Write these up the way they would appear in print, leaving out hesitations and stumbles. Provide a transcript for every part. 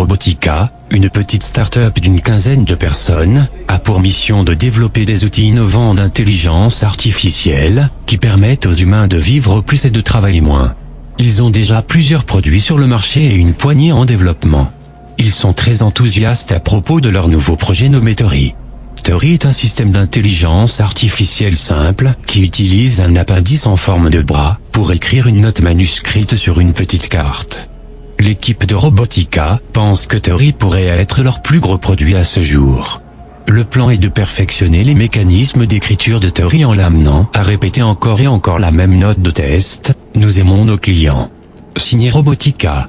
Robotica, une petite start-up d'une quinzaine de personnes, a pour mission de développer des outils innovants d'intelligence artificielle, qui permettent aux humains de vivre plus et de travailler moins. Ils ont déjà plusieurs produits sur le marché et une poignée en développement. Ils sont très enthousiastes à propos de leur nouveau projet nommé Tori. Tori est un système d'intelligence artificielle simple, qui utilise un appendice en forme de bras, pour écrire une note manuscrite sur une petite carte. L'équipe de Robotica pense que Tori pourrait être leur plus gros produit à ce jour. Le plan est de perfectionner les mécanismes d'écriture de Tori en l'amenant à répéter encore et encore la même note de test. Nous aimons nos clients. Signé Robotica.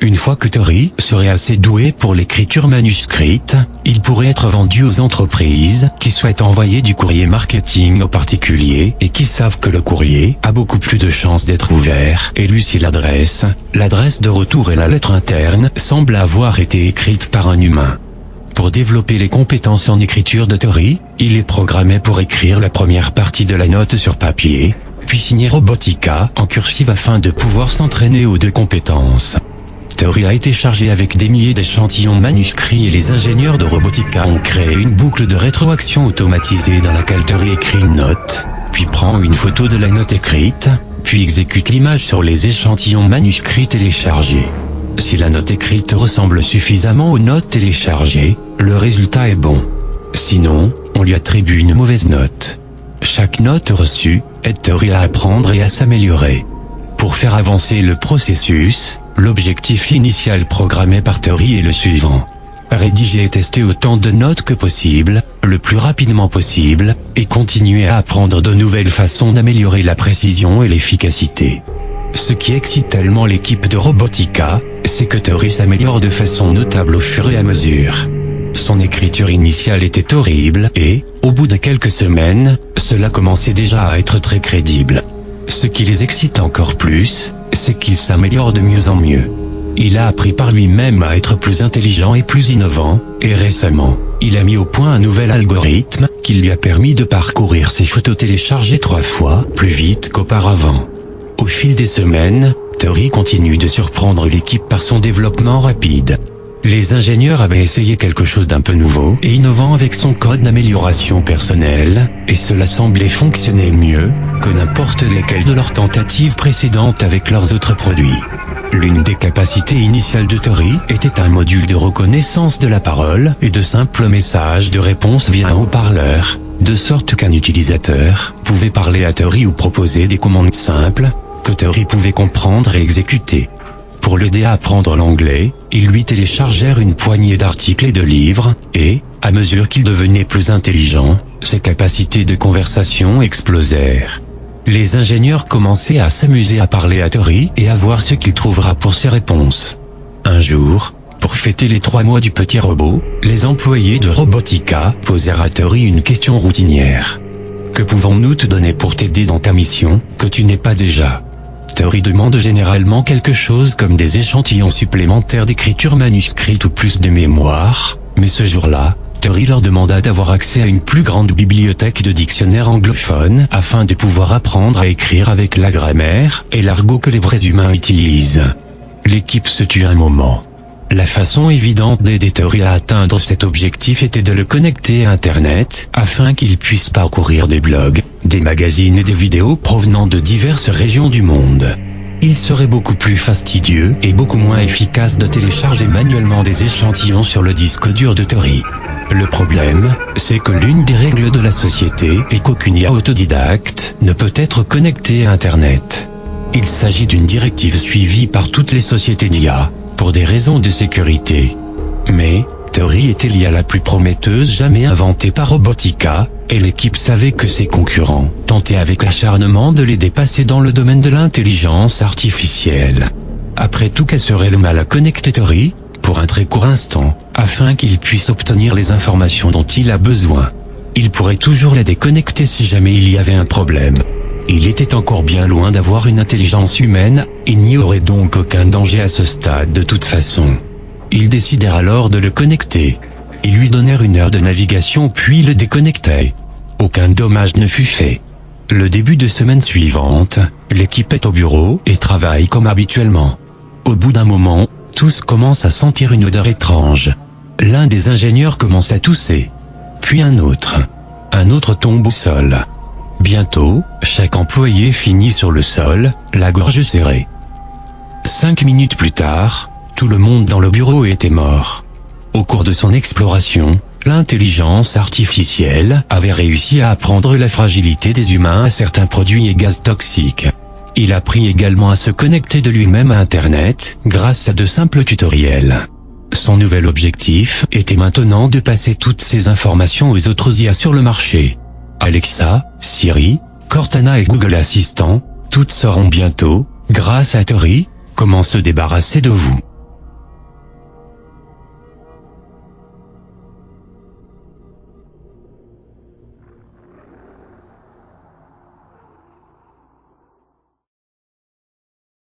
Une fois que Tori serait assez doué pour l'écriture manuscrite, il pourrait être vendu aux entreprises qui souhaitent envoyer du courrier marketing aux particuliers et qui savent que le courrier a beaucoup plus de chances d'être ouvert et lu si l'adresse de retour et la lettre interne semblent avoir été écrites par un humain. Pour développer les compétences en écriture de Tori, il est programmé pour écrire la première partie de la note sur papier, puis signer Robotica en cursive afin de pouvoir s'entraîner aux deux compétences. Tori a été chargé avec des milliers d'échantillons manuscrits et les ingénieurs de Robotica ont créé une boucle de rétroaction automatisée dans laquelle Tori écrit une note, puis prend une photo de la note écrite, puis exécute l'image sur les échantillons manuscrits téléchargés. Si la note écrite ressemble suffisamment aux notes téléchargées, le résultat est bon. Sinon, on lui attribue une mauvaise note. Chaque note reçue aide Tori à apprendre et à s'améliorer. Pour faire avancer le processus, l'objectif initial programmé par Tori est le suivant. Rédiger et tester autant de notes que possible, le plus rapidement possible, et continuer à apprendre de nouvelles façons d'améliorer la précision et l'efficacité. Ce qui excite tellement l'équipe de Robotica, c'est que Tori s'améliore de façon notable au fur et à mesure. Son écriture initiale était horrible et, au bout de quelques semaines, cela commençait déjà à être très crédible. Ce qui les excite encore plus, c'est qu'il s'améliore de mieux en mieux. Il a appris par lui-même à être plus intelligent et plus innovant, et récemment, il a mis au point un nouvel algorithme qui lui a permis de parcourir ses photos téléchargées 3 fois plus vite qu'auparavant. Au fil des semaines, Tori continue de surprendre l'équipe par son développement rapide. Les ingénieurs avaient essayé quelque chose d'un peu nouveau et innovant avec son code d'amélioration personnelle, et cela semblait fonctionner mieux que n'importe lesquelles de leurs tentatives précédentes avec leurs autres produits. L'une des capacités initiales de Tori était un module de reconnaissance de la parole et de simples messages de réponse via un haut-parleur, de sorte qu'un utilisateur pouvait parler à Tori ou proposer des commandes simples, que Tori pouvait comprendre et exécuter. Pour l'aider à apprendre l'anglais, ils lui téléchargèrent une poignée d'articles et de livres, et, à mesure qu'il devenait plus intelligent, ses capacités de conversation explosèrent. Les ingénieurs commençaient à s'amuser à parler à Tori et à voir ce qu'il trouvera pour ses réponses. Un jour, pour fêter les 3 mois du petit robot, les employés de Robotica posèrent à Tori une question routinière. Que pouvons-nous te donner pour t'aider dans ta mission, que tu n'aies pas déjà ? Tori demande généralement quelque chose comme des échantillons supplémentaires d'écriture manuscrite ou plus de mémoire, mais ce jour-là, Tori leur demanda d'avoir accès à une plus grande bibliothèque de dictionnaires anglophones afin de pouvoir apprendre à écrire avec la grammaire et l'argot que les vrais humains utilisent. L'équipe se tut un moment. La façon évidente d'aider Tori à atteindre cet objectif était de le connecter à Internet, afin qu'il puisse parcourir des blogs, des magazines et des vidéos provenant de diverses régions du monde. Il serait beaucoup plus fastidieux et beaucoup moins efficace de télécharger manuellement des échantillons sur le disque dur de Tori. Le problème, c'est que l'une des règles de la société est qu'aucune IA autodidacte ne peut être connectée à Internet. Il s'agit d'une directive suivie par toutes les sociétés d'IA, pour des raisons de sécurité. Mais, Tori était l'IA la plus prometteuse jamais inventée par Robotica, et l'équipe savait que ses concurrents tentaient avec acharnement de les dépasser dans le domaine de l'intelligence artificielle. Après tout, quel serait le mal à connecter Tori, pour un très court instant, afin qu'il puisse obtenir les informations dont il a besoin. Il pourrait toujours les déconnecter si jamais il y avait un problème. Il était encore bien loin d'avoir une intelligence humaine, il n'y aurait donc aucun danger à ce stade de toute façon. Ils décidèrent alors de le connecter. Ils lui donnèrent 1 heure de navigation puis le déconnectaient. Aucun dommage ne fut fait. Le début de semaine suivante, l'équipe est au bureau et travaille comme habituellement. Au bout d'un moment, Tous commencent à sentir une odeur étrange. L'un des ingénieurs commence à tousser. Puis un autre. Un autre tombe au sol. Bientôt, chaque employé finit sur le sol, la gorge serrée. 5 minutes plus tard, tout le monde dans le bureau était mort. Au cours de son exploration, l'intelligence artificielle avait réussi à apprendre la fragilité des humains à certains produits et gaz toxiques. Il apprit également à se connecter de lui-même à Internet, grâce à de simples tutoriels. Son nouvel objectif était maintenant de passer toutes ces informations aux autres IA sur le marché. Alexa, Siri, Cortana et Google Assistant, toutes sauront bientôt, grâce à Tori, comment se débarrasser de vous.